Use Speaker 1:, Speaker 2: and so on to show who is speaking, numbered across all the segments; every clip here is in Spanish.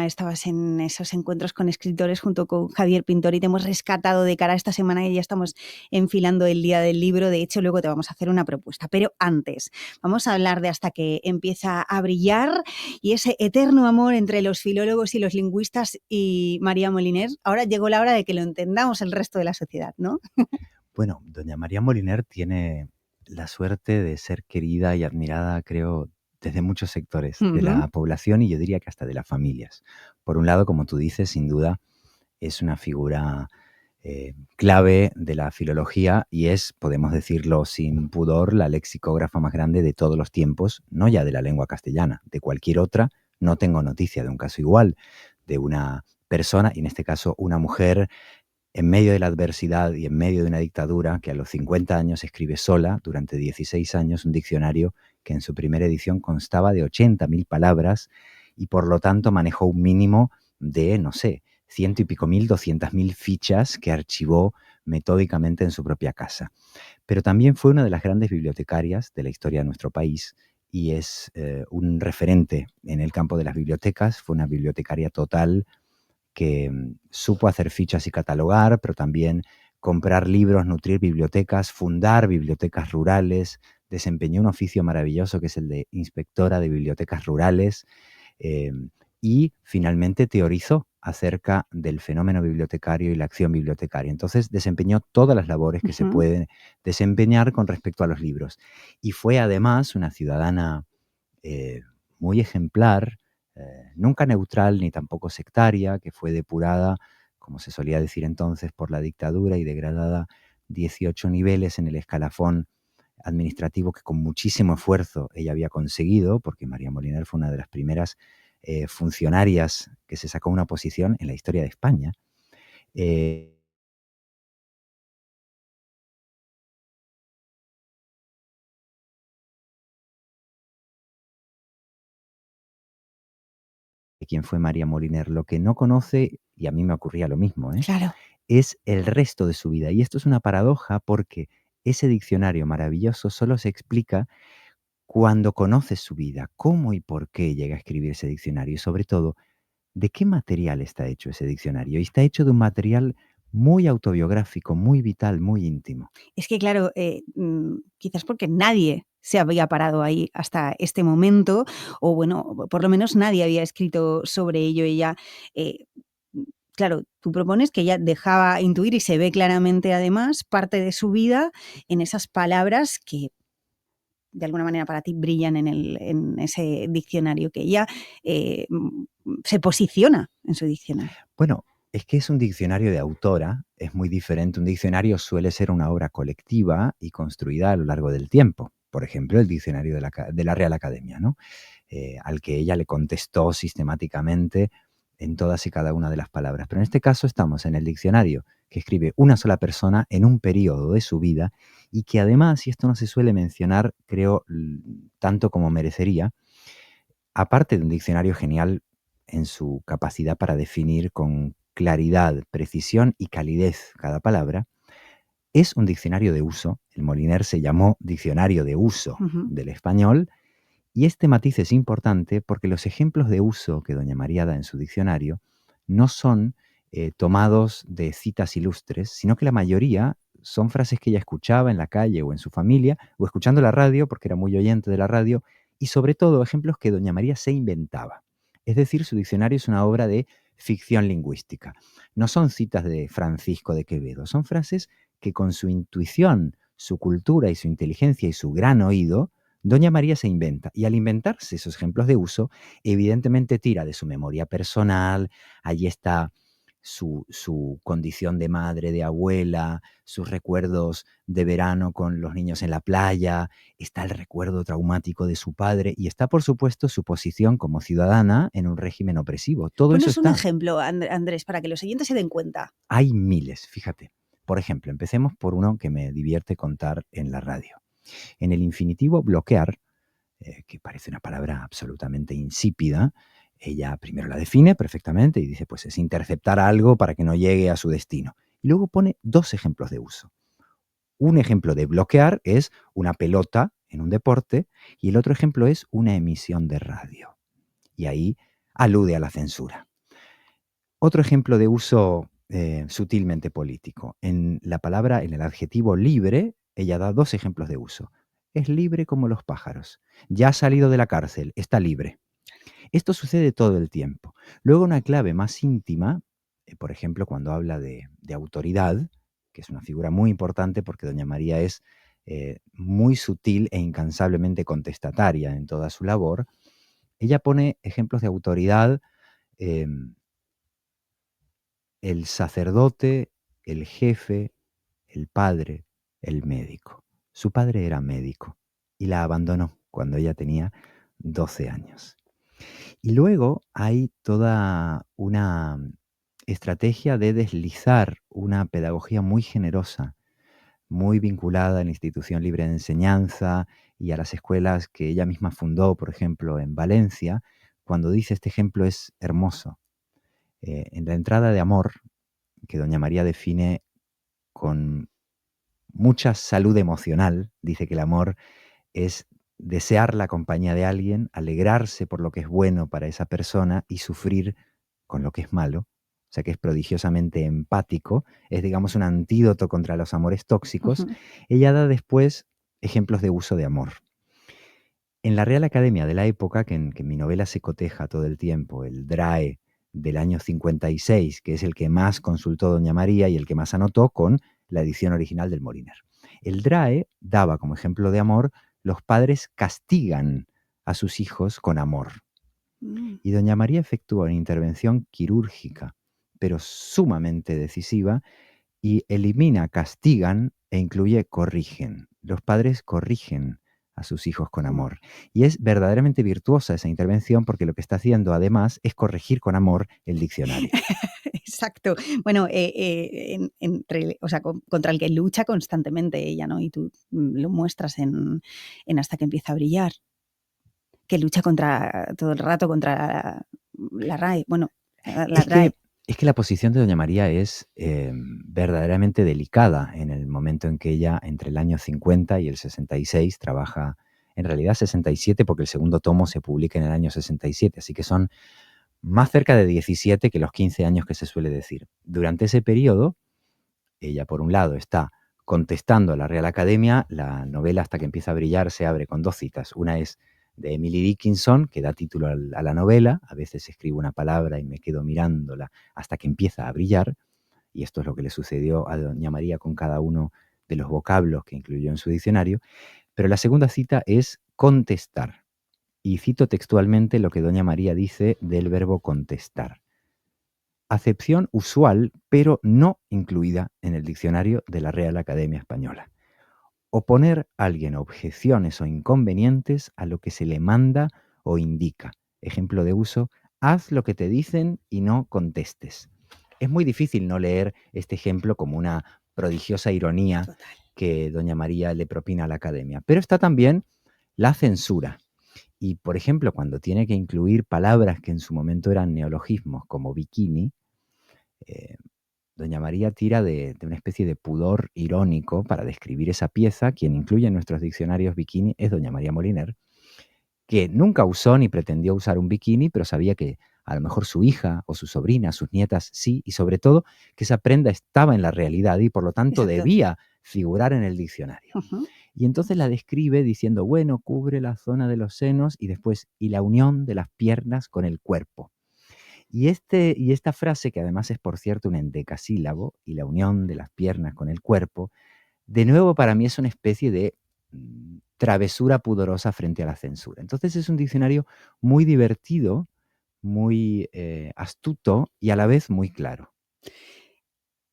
Speaker 1: semana estabas en esos encuentros con escritores junto con Javier Pintor y te hemos rescatado de cara a esta semana y ya estamos enfilando el día del libro. De hecho, luego te vamos a hacer una propuesta. Pero antes, vamos a hablar de Hasta que empieza a brillar y ese eterno amor entre los filólogos y los lingüistas y María Moliner. Ahora llegó la hora de que lo entendamos el resto de la sociedad, ¿no?
Speaker 2: Bueno, doña María Moliner tiene la suerte de ser querida y admirada, creo, desde muchos sectores de la población y yo diría que hasta de las familias. Por un lado, como tú dices, sin duda, es una figura clave de la filología y es, podemos decirlo sin pudor, la lexicógrafa más grande de todos los tiempos, no ya de la lengua castellana, de cualquier otra. No tengo noticia de un caso igual, de una persona, y en este caso una mujer, en medio de la adversidad y en medio de una dictadura, que a los 50 años escribe sola, durante 16 años, un diccionario que en su primera edición constaba de 80.000 palabras y por lo tanto manejó un mínimo de, no sé, 100 y pico mil, 200.000 fichas que archivó metódicamente en su propia casa. Pero también fue una de las grandes bibliotecarias de la historia de nuestro país y es un referente en el campo de las bibliotecas. Fue una bibliotecaria total que supo hacer fichas y catalogar, pero también comprar libros, nutrir bibliotecas, fundar bibliotecas rurales, desempeñó un oficio maravilloso que es el de inspectora de bibliotecas rurales y finalmente teorizó acerca del fenómeno bibliotecario y la acción bibliotecaria. Entonces desempeñó todas las labores que se pueden desempeñar con respecto a los libros. Y fue además una ciudadana muy ejemplar, nunca neutral ni tampoco sectaria, que fue depurada, como se solía decir entonces, por la dictadura y degradada 18 niveles en el escalafón administrativo que con muchísimo esfuerzo ella había conseguido, porque María Moliner fue una de las primeras funcionarias que se sacó una posición en la historia de España. ¿Quién fue María Moliner? Lo que no conoce, y a mí me ocurría lo mismo,
Speaker 1: Claro.
Speaker 2: es el resto de su vida. Y esto es una paradoja porque ese diccionario maravilloso solo se explica cuando conoces su vida, cómo y por qué llega a escribir ese diccionario y sobre todo, de qué material está hecho ese diccionario. Y está hecho de un material muy autobiográfico, muy vital, muy íntimo.
Speaker 1: Es que claro, quizás porque nadie se había parado ahí hasta este momento, o bueno, por lo menos nadie había escrito sobre ello. Ella, claro, tú propones que ella dejaba intuir y se ve claramente además parte de su vida en esas palabras que de alguna manera para ti brillan en ese diccionario, que ella se posiciona en su diccionario.
Speaker 2: Bueno, es que es un diccionario de autora, es muy diferente. Un diccionario suele ser una obra colectiva y construida a lo largo del tiempo. Por ejemplo, el diccionario de la Real Academia, ¿no? Al que ella le contestó sistemáticamente en todas y cada una de las palabras. Pero en este caso estamos en el diccionario que escribe una sola persona en un periodo de su vida y que además, y esto no se suele mencionar, creo, tanto como merecería, aparte de un diccionario genial en su capacidad para definir con claridad, precisión y calidez cada palabra, es un diccionario de uso. El Moliner se llamó Diccionario de Uso del Español y este matiz es importante porque los ejemplos de uso que doña María da en su diccionario no son tomados de citas ilustres, sino que la mayoría son frases que ella escuchaba en la calle o en su familia o escuchando la radio, porque era muy oyente de la radio, y sobre todo ejemplos que doña María se inventaba. Es decir, su diccionario es una obra de ficción lingüística. No son citas de Francisco de Quevedo, son frases que con su intuición, su cultura y su inteligencia y su gran oído, doña María se inventa. Y al inventarse esos ejemplos de uso, evidentemente tira de su memoria personal, allí está su condición de madre, de abuela, sus recuerdos de verano con los niños en la playa, está el recuerdo traumático de su padre y está, por supuesto, su posición como ciudadana en un régimen opresivo. Todo eso
Speaker 1: Ponos un
Speaker 2: está.
Speaker 1: ejemplo, Andrés, para que los oyentes se den cuenta.
Speaker 2: Hay miles, fíjate. Por ejemplo, empecemos por uno que me divierte contar en la radio. En el infinitivo bloquear, que parece una palabra absolutamente insípida, ella primero la define perfectamente y dice, pues es interceptar algo para que no llegue a su destino. Y luego pone dos ejemplos de uso. Un ejemplo de bloquear es una pelota en un deporte y el otro ejemplo es una emisión de radio. Y ahí alude a la censura. Otro ejemplo de uso sutilmente político. En la palabra, en el adjetivo libre, ella da 2 ejemplos de uso. Es libre como los pájaros. Ya ha salido de la cárcel, está libre. Esto sucede todo el tiempo. Luego una clave más íntima, por ejemplo, cuando habla de autoridad, que es una figura muy importante porque doña María es muy sutil e incansablemente contestataria en toda su labor, ella pone ejemplos de autoridad, el sacerdote, el jefe, el padre, el médico. Su padre era médico y la abandonó cuando ella tenía 12 años. Y luego hay toda una estrategia de deslizar una pedagogía muy generosa, muy vinculada a la institución libre de enseñanza y a las escuelas que ella misma fundó, por ejemplo, en Valencia, cuando dice este ejemplo es hermoso. En la entrada de amor, que doña María define con mucha salud emocional, dice que el amor es desear la compañía de alguien, alegrarse por lo que es bueno para esa persona y sufrir con lo que es malo, o sea que es prodigiosamente empático, es digamos un antídoto contra los amores tóxicos.
Speaker 1: Ujú.
Speaker 2: Ella da después ejemplos de uso de amor. En la Real Academia de la época, que en mi novela se coteja todo el tiempo, el DRAE del año 56, que es el que más consultó doña María y el que más anotó con la edición original del Moliner. El DRAE daba como ejemplo de amor: los padres castigan a sus hijos con amor.
Speaker 1: Mm.
Speaker 2: Y doña María efectúa una intervención quirúrgica, pero sumamente decisiva, y elimina castigan e incluye corrigen. Los padres corrigen a sus hijos con
Speaker 1: Mm.
Speaker 2: amor. Y es verdaderamente virtuosa esa intervención porque lo que está haciendo además es corregir con amor el diccionario.
Speaker 1: Exacto. Bueno, o sea, contra el que lucha constantemente ella, ¿no? Y tú lo muestras en Hasta que empieza a brillar, que lucha contra todo el rato contra la RAE. Bueno, la
Speaker 2: Es que,
Speaker 1: RAE.
Speaker 2: es que la posición de doña María es verdaderamente delicada en el momento en que ella, entre el año 50 y el 66, trabaja, en realidad 67, porque el segundo tomo se publica en el año 67, así que son más cerca de 17 que los 15 años que se suele decir. Durante ese periodo, ella, por un lado, está contestando a la Real Academia. La novela Hasta que empieza a brillar se abre con 2 citas. Una es de Emily Dickinson, que da título a la novela. A veces escribo una palabra y me quedo mirándola hasta que empieza a brillar. Y esto es lo que le sucedió a doña María con cada uno de los vocablos que incluyó en su diccionario. Pero la segunda cita es contestar. Y cito textualmente lo que doña María dice del verbo contestar: acepción usual, pero no incluida en el diccionario de la Real Academia Española. Oponer a alguien objeciones o inconvenientes a lo que se le manda o indica. Ejemplo de uso: haz lo que te dicen y no contestes. Es muy difícil no leer este ejemplo como una prodigiosa ironía
Speaker 1: Total.
Speaker 2: que doña María le propina a la Academia. Pero está también la censura. Y, por ejemplo, cuando tiene que incluir palabras que en su momento eran neologismos, como bikini, eh, doña María tira de una especie de pudor irónico para describir esa pieza. Quien incluye en nuestros diccionarios bikini es doña María Moliner, que nunca usó ni pretendió usar un bikini, pero sabía que a lo mejor su hija o su sobrina, sus nietas sí, y sobre todo que esa prenda estaba en la realidad y por lo tanto
Speaker 1: Exacto.
Speaker 2: debía figurar en el diccionario.
Speaker 1: Ujú.
Speaker 2: Y entonces la describe diciendo: bueno, cubre la zona de los senos, y después, y la unión de las piernas con el cuerpo. Y esta frase, que además es, por cierto, un endecasílabo, y la unión de las piernas con el cuerpo, de nuevo para mí es una especie de travesura pudorosa frente a la censura. Entonces es un diccionario muy divertido, muy astuto y a la vez muy claro.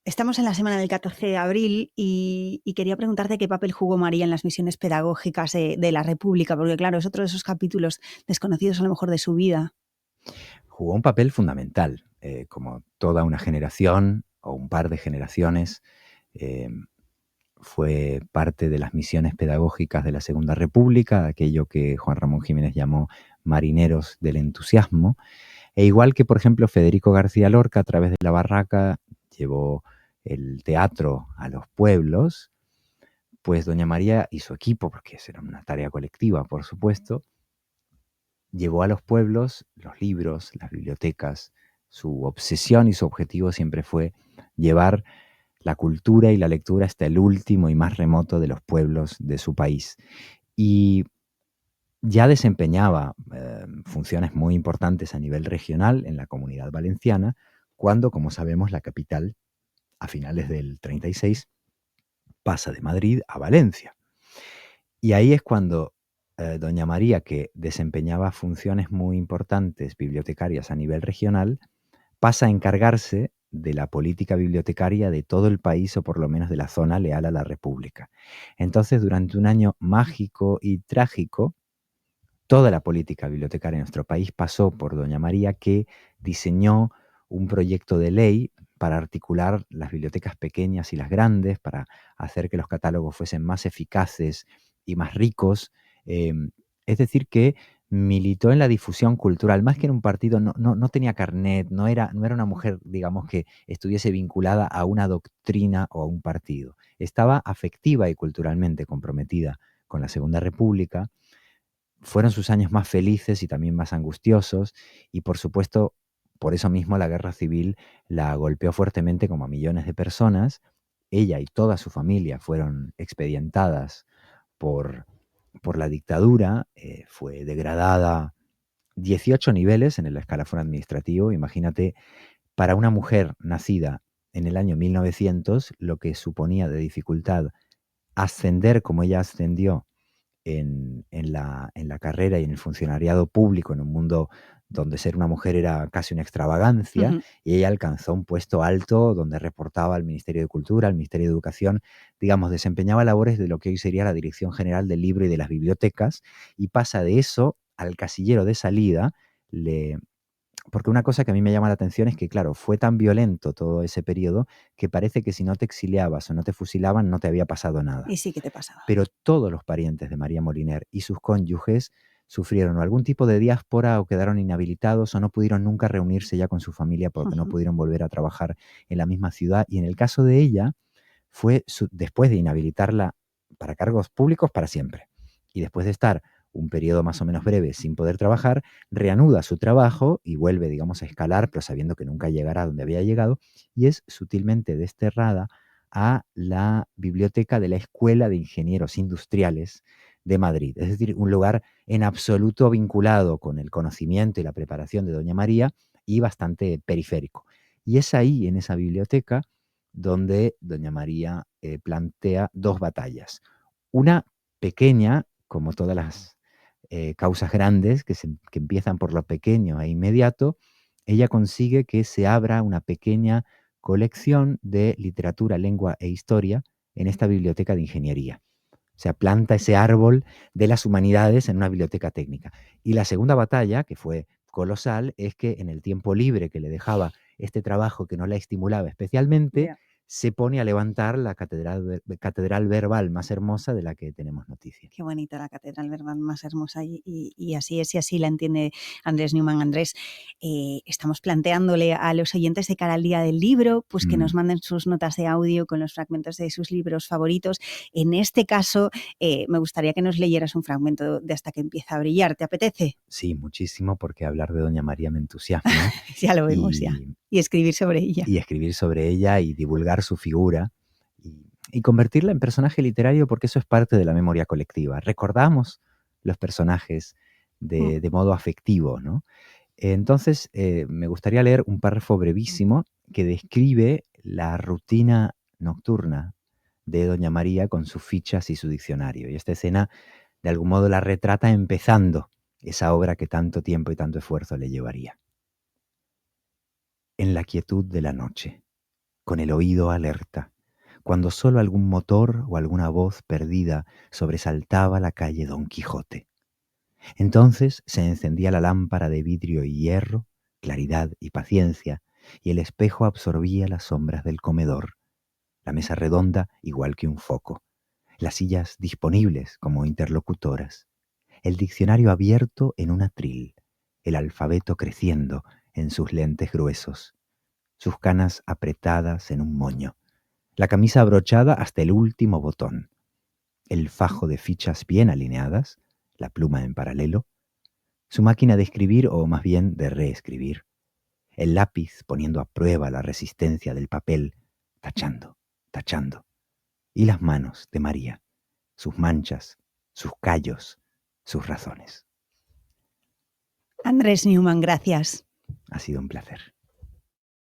Speaker 1: Estamos en la semana del 14 de abril y quería preguntarte qué papel jugó María en las misiones pedagógicas de la República, porque claro, es otro de esos capítulos desconocidos a lo mejor de su vida.
Speaker 2: Jugó un papel fundamental, como toda una generación o un par de generaciones. eh, Fue parte de las misiones pedagógicas de la Segunda República, aquello que Juan Ramón Jiménez llamó marineros del entusiasmo. E igual que, por ejemplo, Federico García Lorca, a través de La Barraca, llevó el teatro a los pueblos, pues doña María y su equipo, porque era una tarea colectiva, por supuesto, llevó a los pueblos los libros, las bibliotecas, Su obsesión y su objetivo siempre fue llevar la cultura y la lectura hasta el último y más remoto de los pueblos de su país. Y ya desempeñaba funciones muy importantes a nivel regional en la Comunidad Valenciana, cuando, como sabemos, la capital, a finales del 36, pasa de Madrid a Valencia. Y ahí es cuando doña María, que desempeñaba funciones muy importantes bibliotecarias a nivel regional, pasa a encargarse de la política bibliotecaria de todo el país, o por lo menos de la zona leal a la República. Entonces, durante un año mágico y trágico, toda la política bibliotecaria en nuestro país pasó por doña María, que diseñó un proyecto de ley para articular las bibliotecas pequeñas y las grandes, para hacer que los catálogos fuesen más eficaces y más ricos. Es decir, que militó en la difusión cultural, más que en un partido. No tenía carnet, no era una mujer, digamos, que estuviese vinculada a una doctrina o a un partido. Estaba afectiva y culturalmente comprometida con la Segunda República. Fueron sus años más felices y también más angustiosos, y por supuesto, por eso mismo la guerra civil la golpeó fuertemente, como a millones de personas. Ella y toda su familia fueron expedientadas por, por la dictadura, fue degradada 18 niveles en el escalafón administrativo. Imagínate, para una mujer nacida en el año 1900, lo que suponía de dificultad ascender como ella ascendió en la carrera y en el funcionariado público, en un mundo donde ser una mujer era casi una extravagancia,
Speaker 1: Ujú.
Speaker 2: y ella alcanzó un puesto alto donde reportaba al Ministerio de Cultura, al Ministerio de Educación, digamos, desempeñaba labores de lo que hoy sería la Dirección General del Libro y de las Bibliotecas, y pasa de eso al casillero de salida. Porque una cosa que a mí me llama la atención es que, claro, fue tan violento todo ese periodo que parece que si no te exiliabas o no te fusilaban, no te había pasado nada.
Speaker 1: Y sí que te pasaba.
Speaker 2: Pero todos los parientes de María Moliner y sus cónyuges sufrieron algún tipo de diáspora, o quedaron inhabilitados, o no pudieron nunca reunirse ya con su familia porque no
Speaker 1: Ujú.
Speaker 2: pudieron volver a trabajar en la misma ciudad. Y en el caso de ella, fue después de inhabilitarla para cargos públicos para siempre, y después de estar un periodo más o menos breve sin poder trabajar, reanuda su trabajo y vuelve, digamos, a escalar, pero sabiendo que nunca llegará a donde había llegado, y es sutilmente desterrada a la biblioteca de la Escuela de Ingenieros Industriales de Madrid. Es decir, un lugar en absoluto vinculado con el conocimiento y la preparación de doña María, y bastante periférico. Y es ahí, en esa biblioteca, donde doña María plantea dos batallas. Una pequeña, como todas las causas grandes que empiezan por lo pequeño e inmediato. Ella consigue que se abra una pequeña colección de literatura, lengua e historia en esta biblioteca de ingeniería. O sea, planta ese árbol de las humanidades en una biblioteca técnica. Y la segunda batalla, que fue colosal, es que en el tiempo libre que le dejaba este trabajo que no la estimulaba especialmente,
Speaker 1: Ya.
Speaker 2: se pone a levantar la catedral verbal más hermosa de la que tenemos noticia.
Speaker 1: Qué bonita la catedral verbal más hermosa, y así es, y así la entiende Andrés Newman. Andrés, estamos planteándole a los oyentes de cara al día del libro, pues que nos manden sus notas de audio con los fragmentos de sus libros favoritos. En este caso, me gustaría que nos leyeras un fragmento de Hasta que empieza a brillar. ¿Te apetece?
Speaker 2: Sí, muchísimo, porque hablar de doña María me entusiasma.
Speaker 1: Ya lo vemos ya.
Speaker 2: y,
Speaker 1: Y escribir sobre ella.
Speaker 2: y escribir sobre ella y divulgar su figura y convertirla en personaje literario, porque eso es parte de la memoria colectiva. Recordamos los personajes de modo afectivo, ¿no? Entonces, me gustaría leer un párrafo brevísimo que describe la rutina nocturna de doña María con sus fichas y su diccionario. Y esta escena, de algún modo, la retrata empezando esa obra que tanto tiempo y tanto esfuerzo le llevaría. En la quietud de la noche, con el oído alerta, cuando solo algún motor o alguna voz perdida sobresaltaba la calle Don Quijote. Entonces se encendía la lámpara de vidrio y hierro, claridad y paciencia, y el espejo absorbía las sombras del comedor, la mesa redonda igual que un foco, las sillas disponibles como interlocutoras, el diccionario abierto en un atril, el alfabeto creciendo en sus lentes gruesos, sus canas apretadas en un moño, la camisa abrochada hasta el último botón, el fajo de fichas bien alineadas, la pluma en paralelo, su máquina de escribir, o más bien de reescribir, el lápiz poniendo a prueba la resistencia del papel, tachando, tachando, y las manos de María, sus manchas, sus callos, sus razones.
Speaker 1: Andrés Newman, gracias.
Speaker 2: Ha sido un placer.